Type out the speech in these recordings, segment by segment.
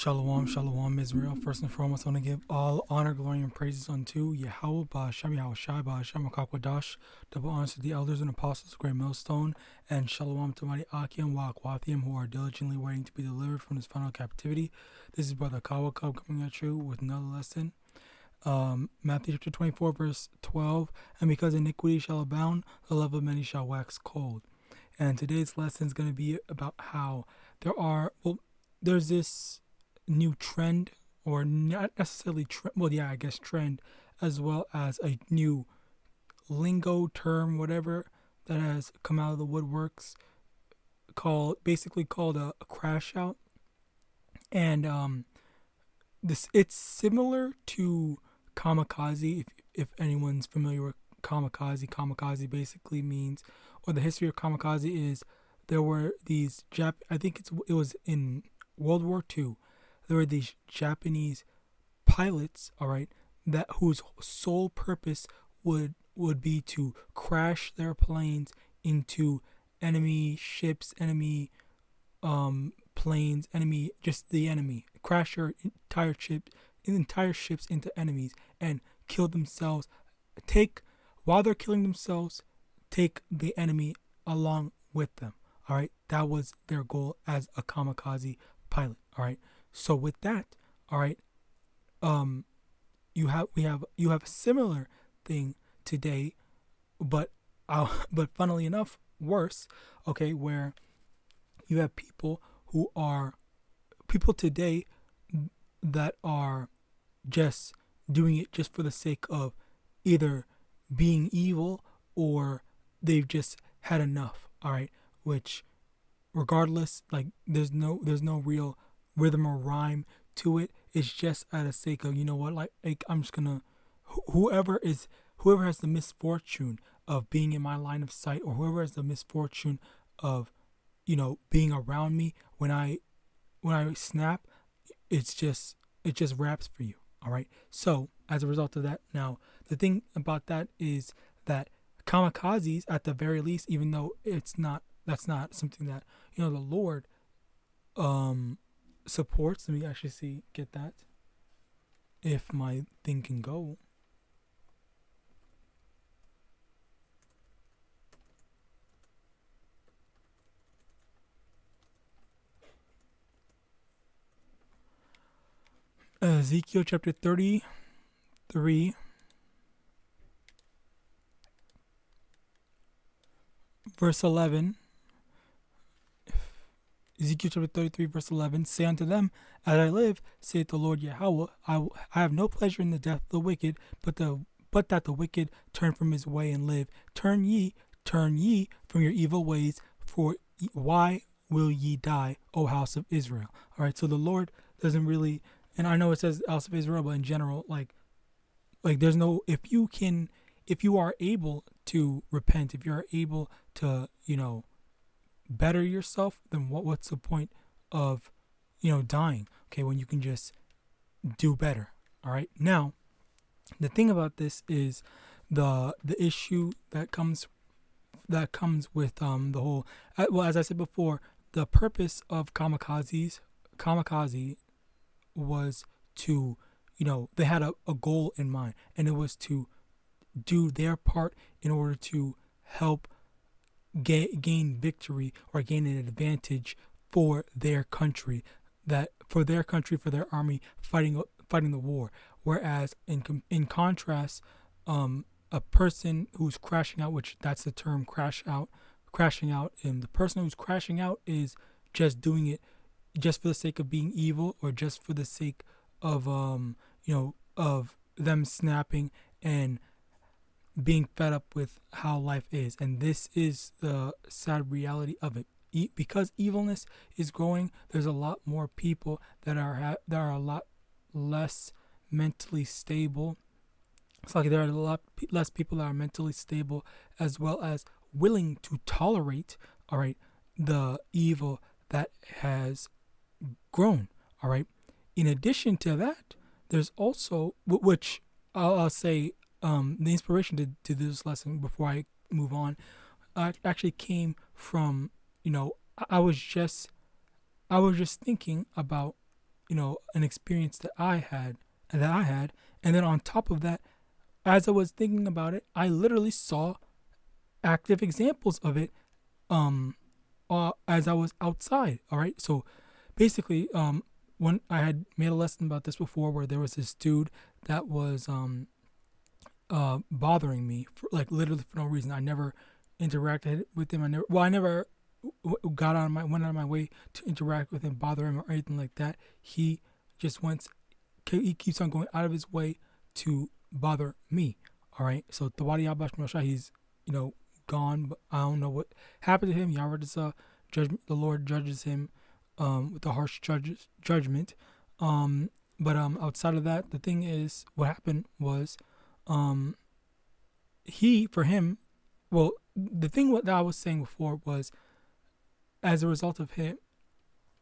Shalom, shalom, Israel. First and foremost, I want to give all honor, glory, and praises unto YAHAWAH, YAHAWASHI, double honors to the elders and apostles of Great Millstone, and shalom to mighty Akim, YAHAWAH, who are diligently waiting to be delivered from this final captivity. This is Brother Kawakub coming at you with another lesson. Matthew chapter 24, verse 12, and because iniquity shall abound, the love of many shall wax cold. And today's lesson is going to be about how there's this new trend, or not necessarily trend, as well as a new lingo term, whatever, that has come out of the woodworks, called a crash out. And it's similar to kamikaze. If anyone's familiar with kamikaze basically means, or the history of kamikaze is, there were these I think it was in World War II. There were these Japanese pilots, all right, whose sole purpose would be to crash their planes into enemy ships, enemy planes, the enemy, crash your entire ships into enemies and kill themselves. While they're killing themselves, take the enemy along with them. All right, that was their goal as a kamikaze pilot. All right. So with that, all right, you have a similar thing today, but funnily enough, worse. Okay, where you have people today that are just doing it just for the sake of either being evil or they've just had enough. All right, which regardless, like there's no real rhythm or rhyme to it. It's just out of sake of, you know what, like I'm just gonna, whoever has the misfortune of being in my line of sight, or whoever has the misfortune of, being around me when I snap, it just raps for you. All right. So as a result of that, now the thing about that is that kamikazes, at the very least, even though that's not something that the Lord supports. Let me actually get that, if my thing can go. Ezekiel chapter 33, verse 11. Ezekiel chapter 33, verse 11, say unto them, as I live, saith the Lord Yahweh, I have no pleasure in the death of the wicked, but that the wicked turn from his way and live. Turn ye from your evil ways, for why will ye die, O house of Israel? All right, so the Lord doesn't really, and I know it says house of Israel, but in general, like there's no, if you are able to repent, if you're able to, better yourself, then what's the point of dying, okay, when you can just do better? All right, now the thing about this is the issue that comes with the whole, as I said before, the purpose of kamikaze was to, they had a goal in mind, and it was to do their part in order to help gain victory, or gain an advantage for their country, for their army fighting the war. Whereas in contrast, a person who's crashing out, which that's the term, crashing out, and the person who's crashing out is just doing it just for the sake of being evil, or just for the sake of of them snapping and being fed up with how life is. And this is the sad reality of it. Because evilness is growing, there's a lot more people that are a lot less mentally stable. It's like there are a lot less people that are mentally stable, as well as willing to tolerate, all right, the evil that has grown. All right. In addition to that, there's also, which I'll say, the inspiration to this lesson, before I move on, actually came from, I was just thinking about an experience that I had, and then on top of that, as I was thinking about it, I literally saw active examples of it as I was outside. All right, so basically, when I had made a lesson about this before, where there was this dude that was bothering me for like literally for no reason. I never interacted with him. I never went out of my way to interact with him, bother him, or anything like that. He just he keeps on going out of his way to bother me. All right, so the YAHAWAH, he's gone, but I don't know what happened to him. Yahawadah, the Lord judges him with a harsh judgment. But outside of that, the thing is, what happened was, the thing what I was saying before was, as a result of him,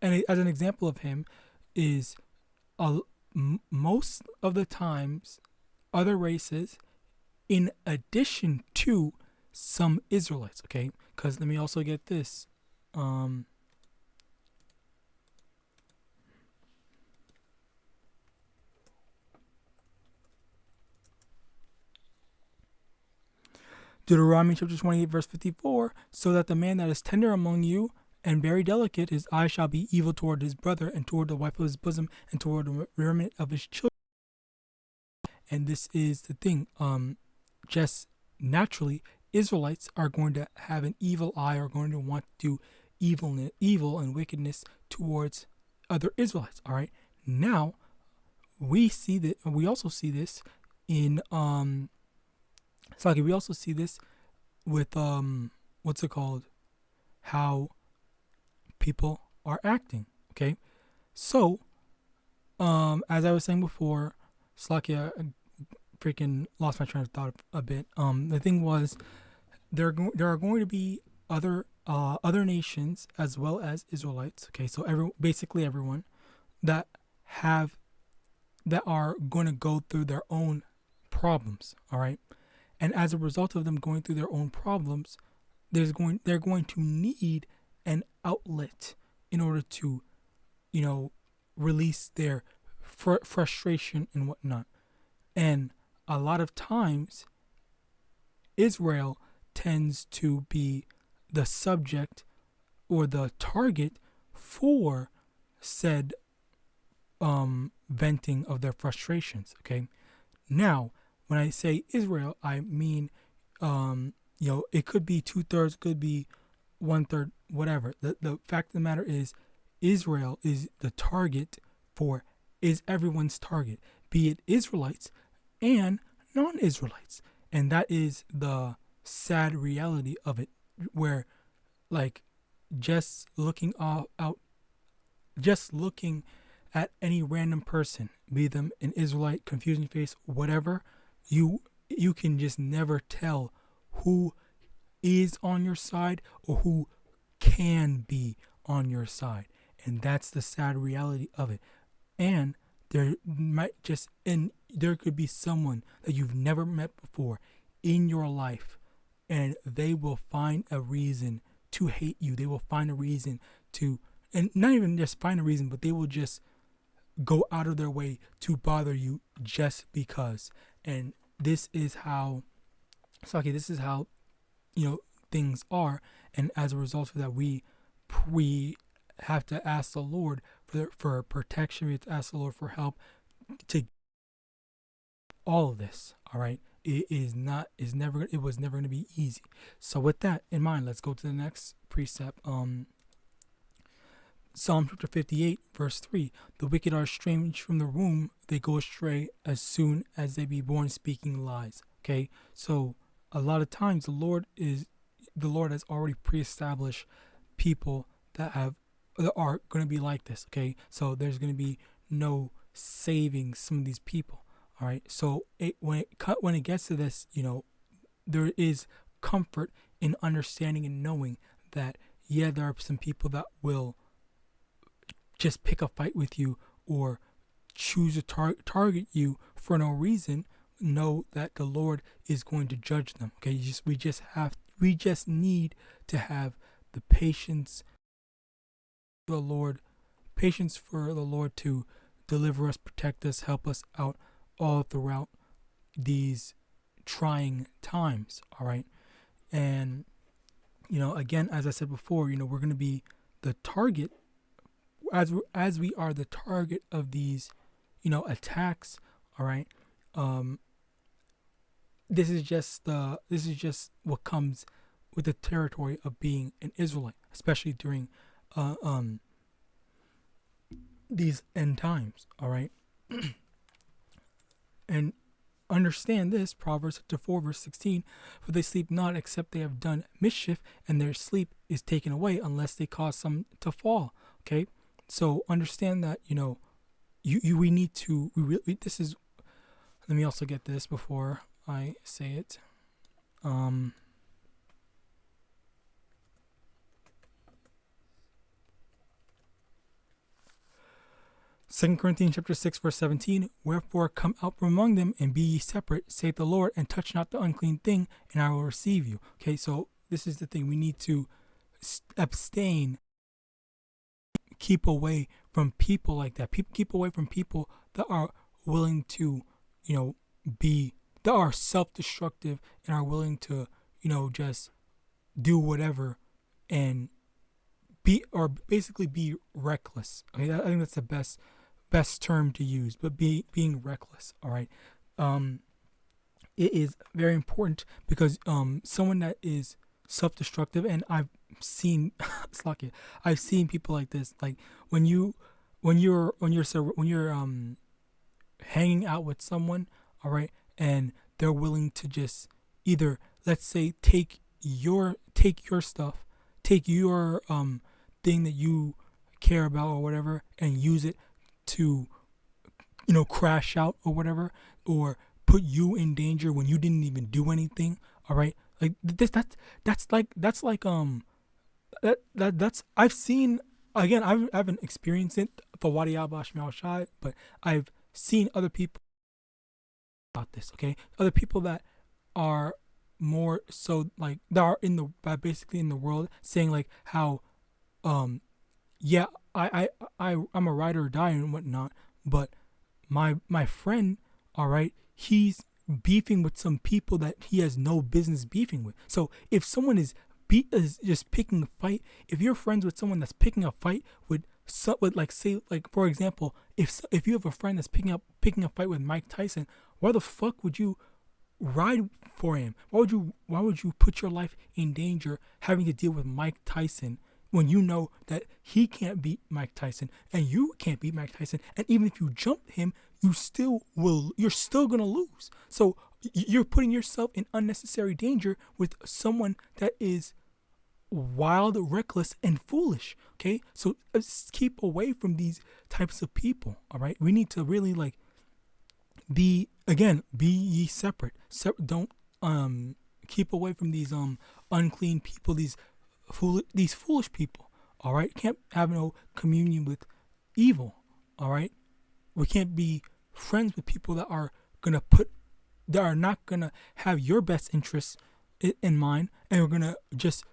and as an example of him, is most of the times other races, in addition to some Israelites, okay? Because let me also get this. Deuteronomy chapter 28, verse 54, so that the man that is tender among you and very delicate, his eye shall be evil toward his brother, and toward the wife of his bosom, and toward the remnant of his children. And this is the thing. Just naturally, Israelites are going to have an evil eye, are going to want to do evil and wickedness towards other Israelites. All right. Now, we see that. We also see this in we also see this with what's it called? How people are acting. Okay. So, as I was saying before, I freaking lost my train of thought a bit. The thing was, there are going to be other nations as well as Israelites. Okay, so basically everyone that are going to go through their own problems. All right, and as a result of them going through their own problems, they're going to need an outlet in order to, release their frustration and whatnot. And a lot of times, Israel tends to be the subject or the target for said venting of their frustrations. Okay, now when I say Israel, I mean it could be 2/3, could be 1/3, whatever. The fact of the matter is, Israel is the target is everyone's target, be it Israelites and non-Israelites. And that is the sad reality of it, where just looking at any random person, be them an Israelite, confusing face, whatever, you can just never tell who is on your side or who can be on your side. And that's the sad reality of it. And there could be someone that you've never met before in your life, and they will find a reason to hate you. They will find a reason to, and not even just find a reason, but they will just go out of their way to bother you just because. And this is how things are. And as a result of that, we have to ask the Lord for protection. We have to ask the Lord for help to all of this. All right, it was never going to be easy. So with that in mind, let's go to the next precept. Psalm chapter 58, verse 3. The wicked are estranged from the womb; they go astray as soon as they be born, speaking lies. Okay, so a lot of times the Lord has already pre-established people that are going to be like this. Okay, so there's going to be no saving some of these people. All right, so when it gets to this, there is comfort in understanding and knowing that there are some people that will just pick a fight with you or choose to target you for no reason. Know that the Lord is going to judge them. Okay, we just need to have the patience of the Lord patience for the Lord to deliver us, protect us, help us out all throughout these trying times. All right. And, again, as I said before, we're going to be the target as we are the target of these, attacks. All right. This is just what comes with the territory of being an Israelite, especially during these end times. All right. And understand this, Proverbs 4 verse 16, for they sleep not except they have done mischief, and their sleep is taken away unless they cause some to fall. Okay. So understand that, we need to, this is, let me also get this before I say it. 2 Corinthians chapter 6 verse 17, wherefore come out from among them and be ye separate, saith the Lord, and touch not the unclean thing, and I will receive you. Okay, so this is the thing. We need to abstain, keep away from people like that. Keep away from people that are willing to, that are self-destructive and are willing to, just do whatever and basically be reckless. Okay, I think that's the best term to use, but being reckless. All right. It is very important because someone that is self-destructive, and I've seen I've seen people like this. Like when you're hanging out with someone, all right, and they're willing to just either, let's say, take your stuff, take your thing that you care about or whatever, and use it to, crash out or whatever, or put you in danger when you didn't even do anything. All right, like this. That's I've seen. Again, I haven't experienced it for YAHAWAH, but I've seen other people about this. Okay, other people that are more so like that are basically in the world, saying like how I'm a ride or die and whatnot, but my friend, all right, he's beefing with some people that he has no business beefing with. So if someone is just picking a fight, if you're friends with someone that's picking a fight with like, say, like, for example, if you have a friend that's picking a fight with Mike Tyson, why the fuck would you ride for him? Why would you put your life in danger having to deal with Mike Tyson when you know that he can't beat Mike Tyson and you can't beat Mike Tyson, and even if you jump him, you're still gonna lose. So you're putting yourself in unnecessary danger with someone that is wild, reckless, and foolish. Okay, so keep away from these types of people. All right, we need to really be ye separate. Don't keep away from these unclean people, these foolish people. All right, can't have no communion with evil. All right, we can't be friends with people that are not gonna have your best interests in mind, and we're gonna just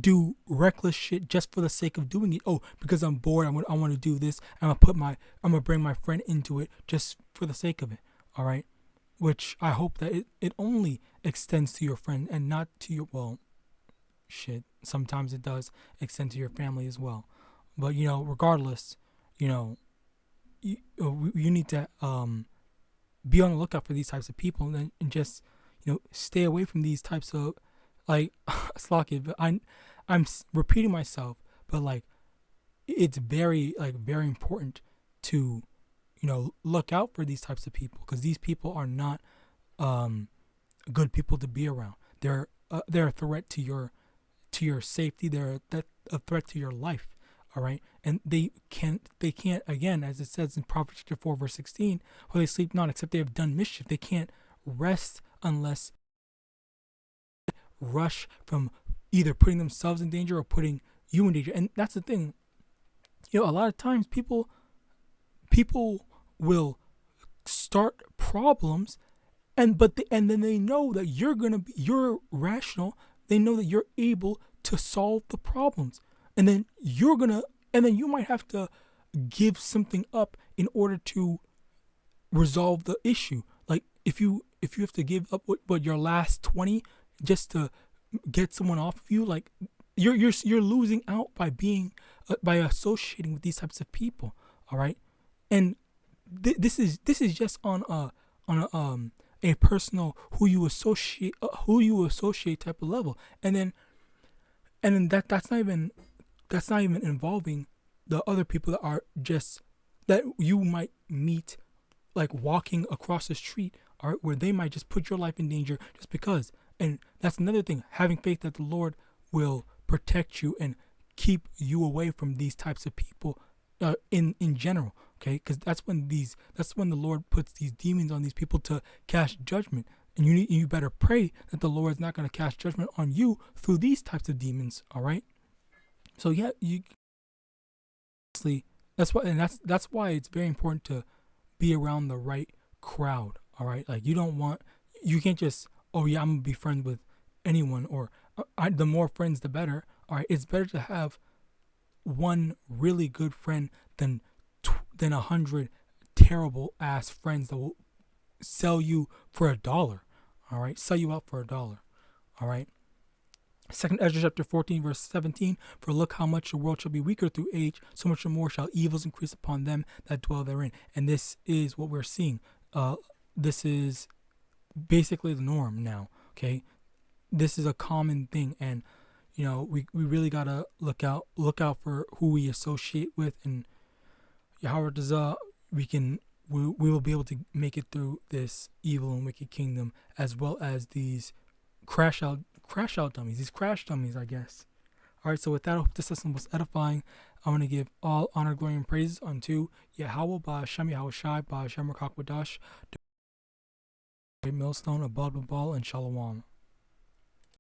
do reckless shit just for the sake of doing it. Oh, because I'm bored, I want to do this. I'm gonna bring my friend into it just for the sake of it. All right, which I hope that it only extends to your friend and not to your sometimes it does extend to your family as well. But regardless, you need to be on the lookout for these types of people, and just stay away from these types of but I'm repeating myself, but it's very important to look out for these types of people, because these people are not good people to be around. They're a threat to your safety. They're a threat to your life. All right, and they can't, again, as it says in Proverbs 4 verse 16, for they sleep not except they have done mischief. They can't rest unless rush from either putting themselves in danger or putting you in danger. And that's the thing. A lot of times people will start problems, and then they know that you're rational. They know that you're able to solve the problems. And then you might have to, give something up in order to resolve the issue. Like if you have to give up what your last 20 just to get someone off of you, like you're losing out by being by associating with these types of people. All right, and this is just on a personal who you associate type of level, and then that's not even involving the other people that are just that you might meet, like walking across the street, all right, where they might just put your life in danger just because. And that's another thing, having faith that the Lord will protect you and keep you away from these types of people in general, okay? Because that's when the Lord puts these demons on these people to cast judgment, and you better pray that the Lord's not going to cast judgment on you through these types of demons. All right. So yeah, that's why it's very important to be around the right crowd. All right, like you can't just, oh yeah, I'm gonna be friends with anyone, or the more friends the better. All right, it's better to have one really good friend than 100 terrible ass friends that will sell you for $1. All right, sell you out for $1. All right. 2 Ezra chapter 14 verse 17, for look how much the world shall be weaker through age, so much more shall evils increase upon them that dwell therein. And this is what we're seeing. This is basically the norm now. Okay, this is a common thing, and we really gotta look out for who we associate with, and Yahawadah, we will be able to make it through this evil and wicked kingdom, as well as these crash out dummies, these crash dummies, I guess. All right, so with that, I hope this lesson was edifying. I want to give all honor, glory, and praises unto Yahawah, YAHAWASHI, YAHAWASHI, the great millstone, above the ball, and Shalom.